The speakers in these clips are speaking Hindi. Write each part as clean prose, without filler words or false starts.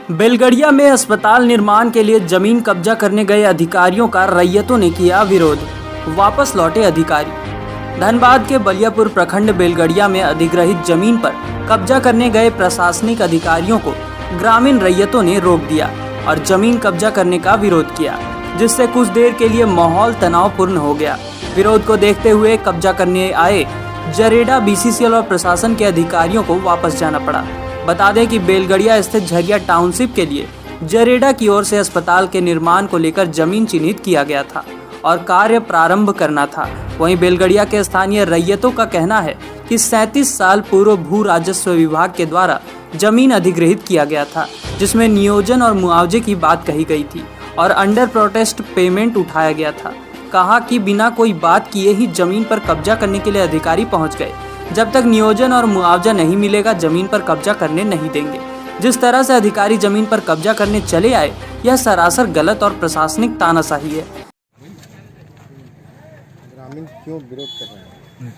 बेलगड़िया में अस्पताल निर्माण के लिए जमीन कब्जा करने गए अधिकारियों का रैयतों ने किया विरोध। वापस लौटे अधिकारी। धनबाद के बलियापुर प्रखंड बेलगड़िया में अधिग्रहित जमीन पर कब्जा करने गए प्रशासनिक अधिकारियों को ग्रामीण रैयतों ने रोक दिया और जमीन कब्जा करने का विरोध किया, जिससे कुछ देर के लिए माहौल तनावपूर्ण हो गया। विरोध को देखते हुए कब्जा करने आए जरेडा, बीसीसीएल और प्रशासन के अधिकारियों को वापस जाना पड़ा। बता दें कि बेलगड़िया स्थित झरिया टाउनशिप के लिए जरेडा की ओर से अस्पताल के निर्माण को लेकर जमीन चिन्हित किया गया था और कार्य प्रारंभ करना था। वहीं बेलगड़िया के स्थानीय रैयतों का कहना है कि 37 साल पूर्व भू राजस्व विभाग के द्वारा जमीन अधिग्रहित किया गया था, जिसमें नियोजन और मुआवजे की बात कही गई थी और अंडर प्रोटेस्ट पेमेंट उठाया गया था। कहा कि बिना कोई बात किए ही जमीन पर कब्जा करने के लिए अधिकारी पहुंच गए। जब तक नियोजन और मुआवजा नहीं मिलेगा, जमीन पर कब्जा करने नहीं देंगे। जिस तरह से अधिकारी जमीन पर कब्जा करने चले आए, यह सरासर गलत और प्रशासनिक तानाशाही है। ग्रामीण क्यों विरोध कर रहे हैं?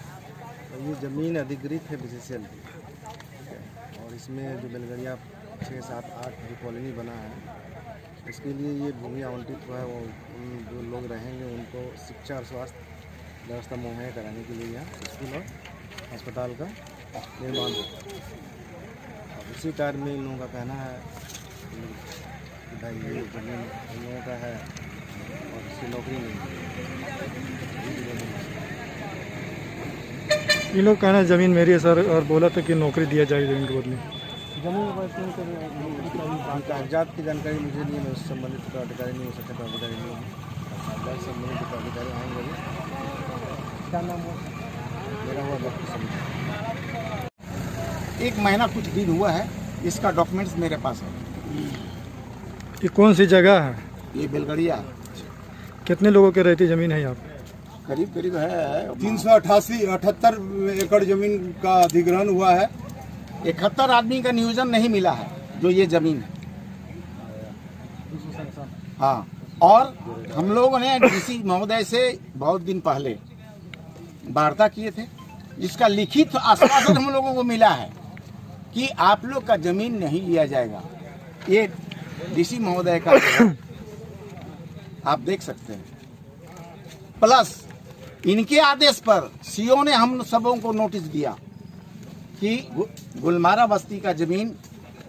ये ज़मीन अधिग्रहित है बीसीसीएल की, और इसमें जो बेलगड़िया 6, 7, 8 जो कॉलोनी बना है, उसके लिए ये भूमि आवंटित हुआ है। वो जो लोग रहेंगे उनको शिक्षा और स्वास्थ्य व्यवस्था मुहैया कराने के लिए यहाँ स्कूल और अस्पताल का निर्माण हो। उसी कार्य में इन लोगों का कहना है कि भाई ये जमीन इन लोगों का है और इसकी नौकरी नहीं है। ये लोग कहना ज़मीन मेरी है सर, और बोला था कि नौकरी दिया जाएगी ज़मीन के बदले। कागजात की जानकारी मुझे नहीं है, मैं उससे संबंधित अधिकारी नहीं हो सकता, अधिकारी नहीं हूँ। कागजात से संबंधित अधिकारी आएंगे। क्या नाम हुआ? मेरा हुआ डॉक्टर। 1 महीना कुछ दिन हुआ है, इसका डॉक्यूमेंट्स मेरे पास है। ये कौन सी जगह है? ये बेलगड़िया। कितने लोगों के रहती ज़मीन है यहाँ पे? करीब है 378 एकड़ जमीन का अधिग्रहण हुआ है। 71 आदमी का नियोजन नहीं मिला है जो ये जमीन है। हाँ, और हम लोगों ने डीसी महोदय से बहुत दिन पहले वार्ता किए थे, जिसका लिखित आश्वासन हम लोगों को मिला है कि आप लोग का जमीन नहीं लिया जाएगा। ये डीसी महोदय का आप देख सकते हैं। प्लस इनके आदेश पर सीओ ने हम सबों को नोटिस दिया कि गुलमारा बस्ती का जमीन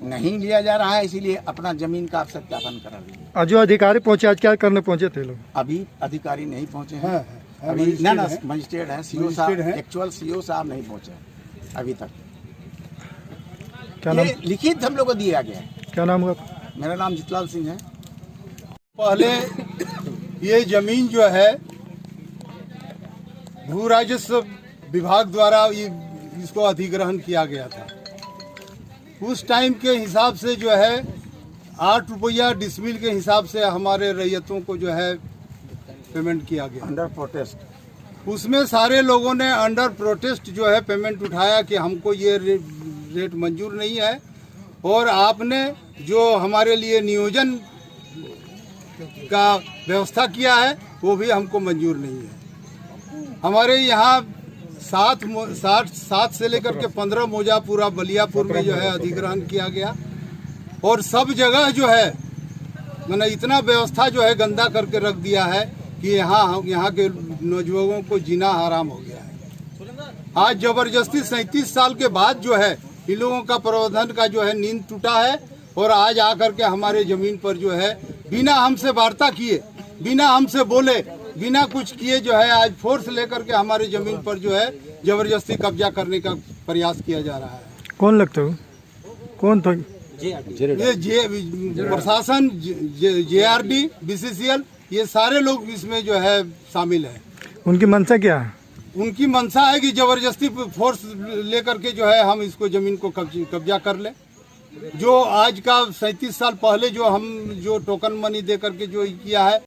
नहीं लिया जा रहा है, इसीलिए अपना जमीन का आप सत्यापन करा लीजिए। आज जो अधिकारी पहुंचे, आज क्या करने पहुंचे थे लोग? अभी अधिकारी नहीं पहुंचे हैं। अभी ना मजिस्ट्रेट है, सीओ साहब, एक्चुअल सीओ साहब नहीं पहुंचे अभी तक। क्या नाम? लिखित हम लोग को दिया गया है। क्या नाम हुआ? मेरा नाम जितलाल सिंह है। पहले ये जमीन जो है भू राजस्व विभाग द्वारा इसको अधिग्रहण किया गया था। उस टाइम के हिसाब से जो है 8 रुपया डिसमिल के हिसाब से हमारे रैयतों को जो है पेमेंट किया गया अंडर प्रोटेस्ट। उसमें सारे लोगों ने अंडर प्रोटेस्ट जो है पेमेंट उठाया कि हमको ये रेट मंजूर नहीं है, और आपने जो हमारे लिए नियोजन का व्यवस्था किया है वो भी हमको मंजूर नहीं है। हमारे यहाँ 7 से लेकर के 15 मौजा पूरा बलियापुर में जो है अधिग्रहण किया गया, और सब जगह जो है मैंने इतना व्यवस्था जो है गंदा करके रख दिया है कि यहाँ के नौजवानों को जीना हराम हो गया है। आज जबरदस्ती 37 साल के बाद जो है इन लोगों का प्रबंधन का जो है नींद टूटा है, और आज आकर के हमारे जमीन पर जो है बिना हमसे वार्ता किए, बिना हमसे बोले, बिना कुछ किए जो है आज फोर्स लेकर के हमारे जमीन पर जो है जबरदस्ती कब्जा करने का प्रयास किया जा रहा है। कौन लगता है? कौन था? ये प्रशासन, जेआरडी, बीसीसीएल, ये सारे लोग इसमें जो है शामिल है। उनकी मंशा क्या है? उनकी मंशा है कि जबरदस्ती फोर्स लेकर के जो है हम इसको जमीन को कब्जा कर ले। जो आज का 37 साल पहले जो हम टोकन मनी दे करके जो किया है